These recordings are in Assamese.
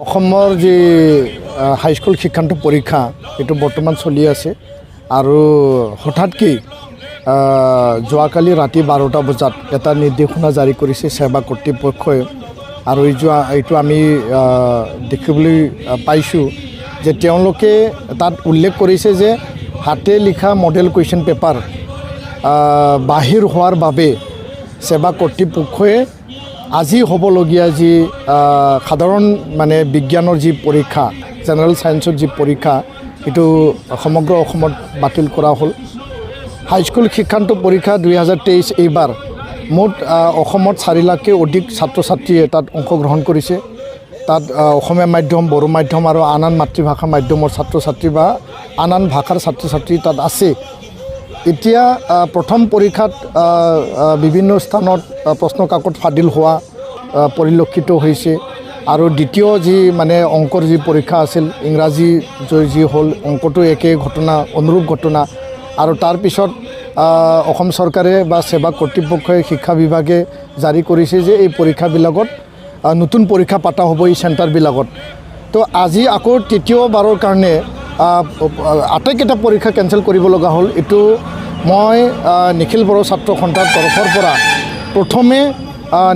অসমৰ যি হাইস্কুল শিক্ষান্ত পৰীক্ষা এইটো বৰ্তমান চলি আছে আৰু হঠাৎকৈ যোৱাকালি ৰাতি 12টা বজাত এটা নিৰ্দেশনা জাৰি কৰিছে সেৱা কৰ্তৃপক্ষই আৰু এইটো আমি দেখিবলৈ পাইছোঁ যে তেওঁলোকে তাত উল্লেখ কৰিছে যে হাতে লিখা মডেল কুৱেশ্যন পেপাৰ বাহিৰ হোৱাৰ বাবে সেৱা কৰ্তৃপক্ষই আজি হ'বলগীয়া যি সাধাৰণ মানে বিজ্ঞানৰ যি পৰীক্ষা জেনেৰেল সায়েন্সৰ যি পৰীক্ষা এইটো সমগ্ৰ অসমত বাতিল কৰা হ'ল। হাইস্কুল শিক্ষান্ত পৰীক্ষা 2023 এইবাৰ মুঠ অসমত 4 লাখকৈ অধিক ছাত্ৰ ছাত্ৰীয়ে তাত অংশগ্ৰহণ কৰিছে। তাত অসমীয়া মাধ্যম, বড়ো মাধ্যম আৰু আন মাতৃভাষা মাধ্যমৰ ছাত্ৰ ছাত্ৰী বা আন ভাষাৰ ছাত্ৰ ছাত্ৰী তাত আছে। এতিয়া প্ৰথম পৰীক্ষাত বিভিন্ন স্থানত প্ৰশ্ন কাকত ফাদিল হোৱা পৰিলক্ষিত হৈছে আৰু দ্বিতীয় যি মানে অংকৰ যি পৰীক্ষা আছিল ইংৰাজী যি হ'ল অংকটো একেই ঘটনা, অনুৰূপ ঘটনা আৰু তাৰপিছত অসম চৰকাৰে বা সেৱা কৰ্তৃপক্ষই শিক্ষা বিভাগে জাৰি কৰিছে যে এই পৰীক্ষাবিলাকত নতুন পৰীক্ষা পাতা হ'ব এই চেণ্টাৰবিলাকত। তো আজি আকৌ তৃতীয়বাৰৰ কাৰণে আটাইকেইটা পৰীক্ষা কেঞ্চেল কৰিব লগা হ'ল। এইটো মই নিখিল বড়ো ছাত্ৰ সন্থাৰ তৰফৰ পৰা প্ৰথমে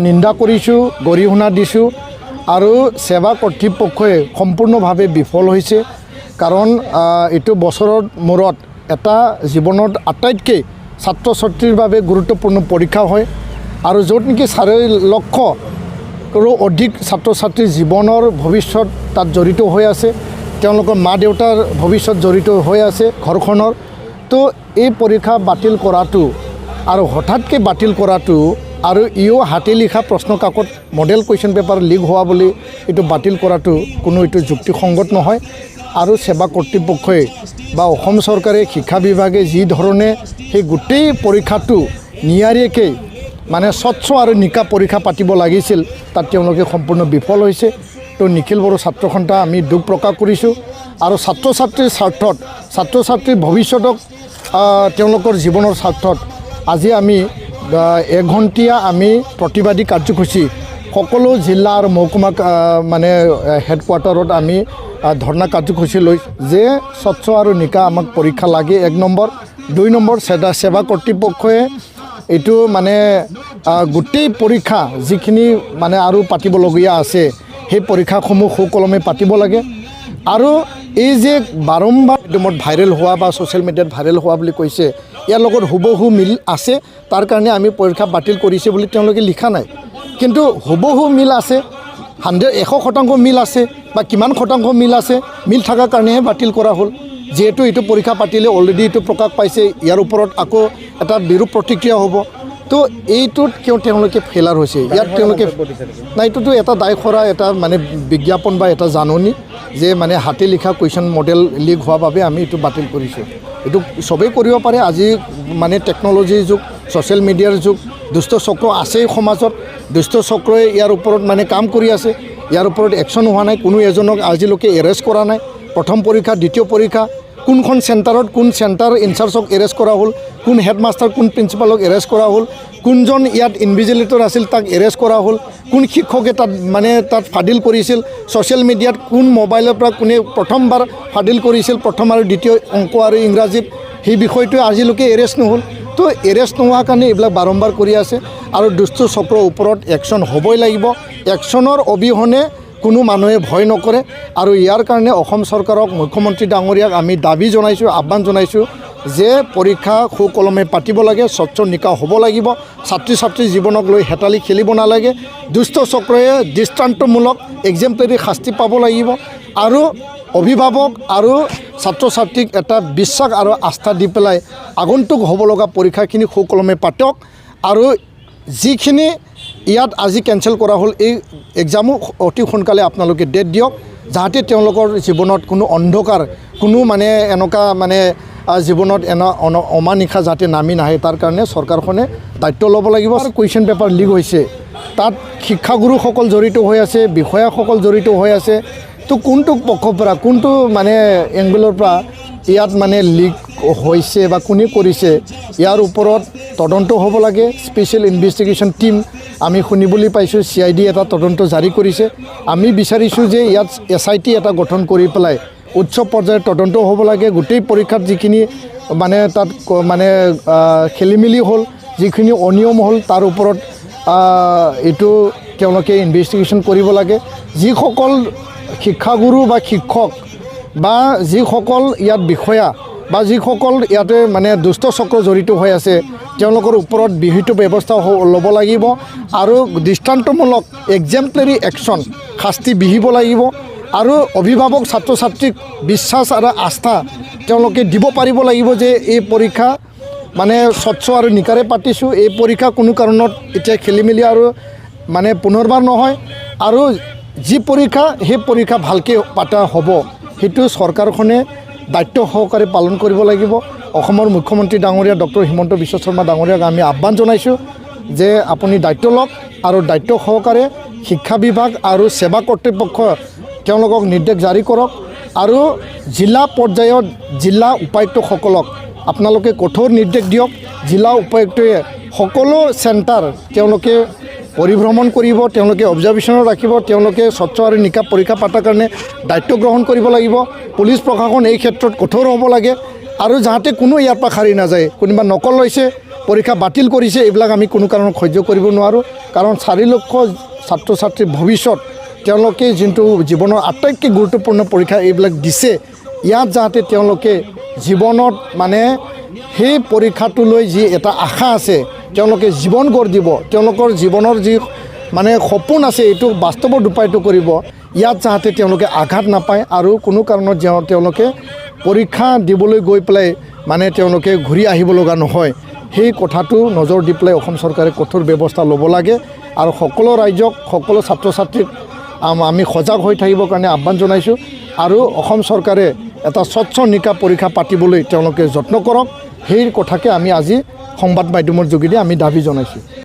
নিন্দা কৰিছোঁ, গৰিহণা দিছোঁ আৰু সেৱা কৰ্তৃপক্ষই সম্পূৰ্ণভাৱে বিফল হৈছে। কাৰণ এইটো বছৰৰ মূৰত এটা জীৱনত আটাইতকৈ ছাত্ৰ ছাত্ৰীৰ বাবে গুৰুত্বপূৰ্ণ পৰীক্ষা হয় আৰু য'ত নেকি 4 লক্ষৰো অধিক ছাত্ৰ ছাত্ৰীৰ জীৱনৰ ভৱিষ্যত তাত জড়িত হৈ আছে, তেওঁলোকৰ মা দেউতাৰ ভৱিষ্যত জড়িত হৈ আছে ঘৰখনৰ। তো এই পৰীক্ষা বাতিল কৰাটো আৰু হঠাৎকৈ বাতিল কৰাটো আৰু ইও হাতে লিখা প্ৰশ্ন কাকত মডেল কুৱেশ্যন পেপাৰ লিক হোৱা বুলি এইটো বাতিল কৰাটো কোনো এইটো যুক্তিসংগত নহয়। আৰু সেৱা কৰ্তৃপক্ষই বা অসম চৰকাৰে শিক্ষা বিভাগে যি ধৰণে সেই গোটেই পৰীক্ষাটো নিয়াৰিকৈ মানে স্বচ্ছ আৰু নিকা পৰীক্ষা পাতিব লাগিছিল তাত তেওঁলোকে সম্পূৰ্ণ বিফল হৈছে। তো নিখিল বড়ো ছাত্ৰ সন্থা আমি দুখ প্ৰকাশ কৰিছোঁ আৰু ছাত্ৰ ছাত্ৰীৰ স্বাৰ্থত, ছাত্ৰ ছাত্ৰীৰ ভৱিষ্যতক তেওঁলোকৰ জীৱনৰ স্বাৰ্থত আজি আমি 1 ঘণ্টীয়া আমি প্ৰতিবাদী কাৰ্যসূচী সকলো জিলা আৰু মহকুমা মানে হেডকোৱাৰ্টাৰত আমি ধৰ্ণা কাৰ্যসূচী লৈ যে স্বচ্ছ আৰু নিকা আমাক পৰীক্ষা লাগে 1 নম্বৰ। 2 নম্বৰ সেৱা কৰ্তৃপক্ষই এইটো মানে গোটেই পৰীক্ষা যিখিনি মানে আৰু পাতিবলগীয়া আছে সেই পৰীক্ষাসমূহ সুকলমে পাতিব লাগে। আৰু এই যে বাৰম্বাৰ মাধ্যমত ভাইৰেল হোৱা বা ছ'চিয়েল মিডিয়াত ভাইৰেল হোৱা বুলি কৈছে ইয়াৰ লগত হুবহু মিল আছে, তাৰ কাৰণে আমি পৰীক্ষা বাতিল কৰিছে বুলি তেওঁলোকে লিখা নাই। কিন্তু হুবহু মিল আছে, 100% মিল আছে বা কিমান শতাংশ মিল আছে, মিল থকাৰ কাৰণেহে বাতিল কৰা হ'ল। যিহেতু এইটো পৰীক্ষা পাতিলে অলৰেডি এইটো প্ৰকাশ পাইছে, ইয়াৰ ওপৰত আকৌ এটা বিৰূপ প্ৰতিক্ৰিয়া হ'ব। তো এইটোত কিয় তেওঁলোকে ফেইলাৰ হৈছে? ইয়াত তেওঁলোকে নাই, এইটোতো এটা দায় কৰা এটা মানে বিজ্ঞাপন বা এটা জাননী যে মানে হাতে লিখা কুৱেশ্যন মডেল লিক হোৱাৰ বাবে আমি এইটো বাতিল কৰিছোঁ। এইটো চবেই কৰিব পাৰে। আজি মানে টেকন'লজিৰ যুগ, ছ'চিয়েল মিডিয়াৰ যুগ, দুষ্ট চক্ৰ আছেই সমাজত। দুষ্ট চক্ৰই ইয়াৰ ওপৰত মানে কাম কৰি আছে, ইয়াৰ ওপৰত একশ্যন হোৱা নাই, কোনো এজনক আজিলৈকে এৰেষ্ট কৰা নাই। প্ৰথম পৰীক্ষা, দ্বিতীয় পৰীক্ষা কোনখন চেণ্টাৰত কোন চেণ্টাৰ ইনচাৰ্জক এৰেষ্ট কৰা হ'ল, কোন হেডমাষ্টাৰ কোন প্ৰিন্সিপালক এৰেষ্ট কৰা হ'ল, কোনজন ইয়াত ইনভিজিলেটৰ আছিল তাক এৰেষ্ট কৰা হ'ল, কোন শিক্ষকে তাত ফাদিল কৰিছিল, ছ'চিয়েল মিডিয়াত কোন মোবাইলৰ পৰা কোনে প্ৰথমবাৰ ফাদিল কৰিছিল প্ৰথম আৰু দ্বিতীয় অংক আৰু ইংৰাজীত, সেই বিষয়টোৱে আজিলৈকে এৰেষ্ট নহ'ল। তো এৰেষ্ট নোহোৱাৰ কাৰণে এইবিলাক বাৰম্বাৰ কৰি আছে আৰু দুষ্ট চক্ৰৰ ওপৰত একশ্যন হ'বই লাগিব। একশ্যনৰ অবিহনে কোনো মানুহে ভয় নকৰে আৰু ইয়াৰ কাৰণে অসম চৰকাৰক, মুখ্যমন্ত্ৰী ডাঙৰীয়াক আমি দাবী জনাইছোঁ, আহ্বান জনাইছোঁ যে পৰীক্ষা সুকলমে পাতিব লাগে, স্বচ্ছ নিকা হ'ব লাগিব, ছাত্ৰী ছাত্ৰীৰ জীৱনক লৈ হেতালি খেলিব নালাগে, দুষ্ট চক্ৰই দৃষ্টান্তমূলক এক্সাম্পলাৰী শাস্তি পাব লাগিব আৰু অভিভাৱক আৰু ছাত্ৰ ছাত্ৰীক এটা বিশ্বাস আৰু আস্থা দি পেলাই আগন্তুক হ'ব লগা পৰীক্ষাখিনি সুকলমে পাতক আৰু যিখিনি ইয়াত আজি কেঞ্চেল কৰা হ'ল এই এক্সামো অতি সোনকালে আপোনালোকে ডেট দিয়ক, যাতে তেওঁলোকৰ জীৱনত কোনো অন্ধকাৰ, কোনো মানে এনেকুৱা মানে জীৱনত অমানিশা যাতে নামি নাহে তাৰ কাৰণে চৰকাৰখনে দায়িত্ব ল'ব লাগিব। আৰু কুৱেশ্যন পেপাৰ লিক হৈছে, তাত শিক্ষাগুৰুসকল জড়িত হৈ আছে, বিষয়াসকল জড়িত হৈ আছে। তো কোনটো পক্ষৰ পৰা, কোনটো মানে এংগলৰ পৰা ইয়াত মানে লিক হৈছে বা কোনে কৰিছে ইয়াৰ ওপৰত তদন্ত হ'ব লাগে। স্পেচিয়েল ইনভেষ্টিগেশ্যন টিম আমি শুনিবলৈ পাইছোঁ CID এটা তদন্ত জাৰি কৰিছে আমি বিচাৰিছোঁ যে ইয়াত SIT এটা গঠন কৰি পেলাই উচ্চ পৰ্যায়ৰ তদন্ত হ'ব লাগে গোটেই পৰীক্ষাত যিখিনি মানে তাত মানে খেলিমেলি হ'ল যিখিনি অনিয়ম হ'ল তাৰ ওপৰত এইটো তেওঁলোকে ইনভেষ্টিগেশ্যন কৰিব লাগে যিসকল শিক্ষাগুৰু বা শিক্ষক বা যিসকল ইয়াত বিষয়া বা যিসকল ইয়াতে মানে দুষ্ট চক্ৰ জড়িত হৈ আছে তেওঁলোকৰ ওপৰত বিহিত ব্যৱস্থা ল'ব লাগিব আৰু দৃষ্টান্তমূলক এক্সাম্পলাৰী একশ্যন শাস্তি বিহিব লাগিব আৰু অভিভাৱক ছাত্ৰ ছাত্ৰীক বিশ্বাস আৰু আস্থা তেওঁলোকে দিব পাৰিব লাগিব যে এই পৰীক্ষা মানে স্বচ্ছ আৰু নিকাৰে পাতিছোঁ এই পৰীক্ষা কোনো কাৰণত এতিয়া খেলিমেলি আৰু মানে পুনৰবাৰ নহয় আৰু যি পৰীক্ষা সেই পৰীক্ষা ভালকৈ পাতা হ'ব সেইটো চৰকাৰখনে দায়িত্ব সহকাৰে পালন কৰিব লাগিব অসমৰ মুখ্যমন্ত্ৰী ডাঙৰীয়া ডক্টৰ হিমন্ত বিশ্ব শৰ্মা ডাঙৰীয়াক আমি আহ্বান জনাইছোঁ যে আপুনি দায়িত্ব লওক আৰু দায়িত্ব সহকাৰে শিক্ষা বিভাগ আৰু সেৱা কৰ্তৃপক্ষ তেওঁলোকক নিৰ্দেশ জাৰি কৰক আৰু জিলা পৰ্যায়ত জিলা উপায়ুক্তসকলক আপোনালোকে কঠোৰ নিৰ্দেশ দিয়ক জিলা উপায়ুক্তই সকলো চেণ্টাৰ তেওঁলোকে পৰিভ্ৰমণ কৰিব তেওঁলোকে অবজাৰ্ভেশ্যনত ৰাখিব তেওঁলোকে স্বচ্ছ আৰু নিকা পৰীক্ষা পাতাৰ কাৰণে দায়িত্ব গ্ৰহণ কৰিব লাগিব পুলিচ প্ৰশাসন এই ক্ষেত্ৰত কঠোৰ হ'ব লাগে আৰু যাতে কোনো ইয়াৰ পৰা সাৰি নাযায় কোনোবা নকল লৈছে পৰীক্ষা বাতিল কৰিছে এইবিলাক আমি কোনো কাৰণত সহ্য কৰিব নোৱাৰোঁ কাৰণ 4 লক্ষ ছাত্ৰ ছাত্ৰীৰ ভৱিষ্যত তেওঁলোকে যোনটো জীৱনৰ আটাইতকৈ গুৰুত্বপূৰ্ণ পৰীক্ষা এইবিলাক দিছে ইয়াত যাতে তেওঁলোকে জীৱনত মানে সেই পৰীক্ষাটোলৈ যি এটা আশা আছে তেওঁলোকে জীৱন গঢ় দিব তেওঁলোকৰ জীৱনৰ যি মানে সপোন আছে এইটো বাস্তৱত ৰূপায়িত কৰিব ইয়াত যাতে তেওঁলোকে আঘাত নাপায় আৰু কোনো কাৰণত তেওঁলোকে পৰীক্ষা দিবলৈ গৈ পেলাই মানে তেওঁলোকে ঘূৰি আহিব লগা নহয় সেই কথাটো নজৰ দি পেলাই অসম চৰকাৰে কঠোৰ ব্যৱস্থা ল'ব লাগে আৰু সকলো ৰাজ্যক সকলো ছাত্ৰ ছাত্ৰীক আমি সজাগ হৈ থাকিবৰ কাৰণে আহ্বান জনাইছোঁ আৰু অসম চৰকাৰে এটা স্বচ্ছ নিকা পৰীক্ষা পাতিবলৈ তেওঁলোকে যত্ন কৰক সেই কথাকে আমি আজি সংবাদ মাধ্যমৰ যোগেদি আমি দাবী জনাইছোঁ।